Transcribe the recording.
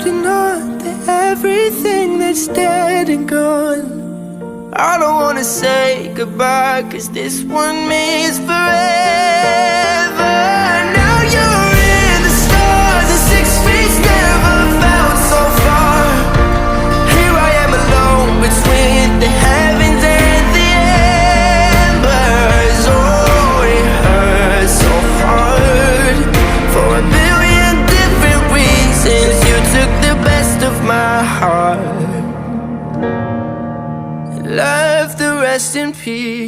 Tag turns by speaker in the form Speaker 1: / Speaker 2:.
Speaker 1: holding on to everything that's dead and gone. I don't wanna say goodbye, 'cause this one means forever. Now you're in the stars, and 6 feet never felt so far. Here I am alone between the heavens and the embers. Oh, it hurts so hard. For a billion different reasons, you took the best of my heart, left the rest in peace.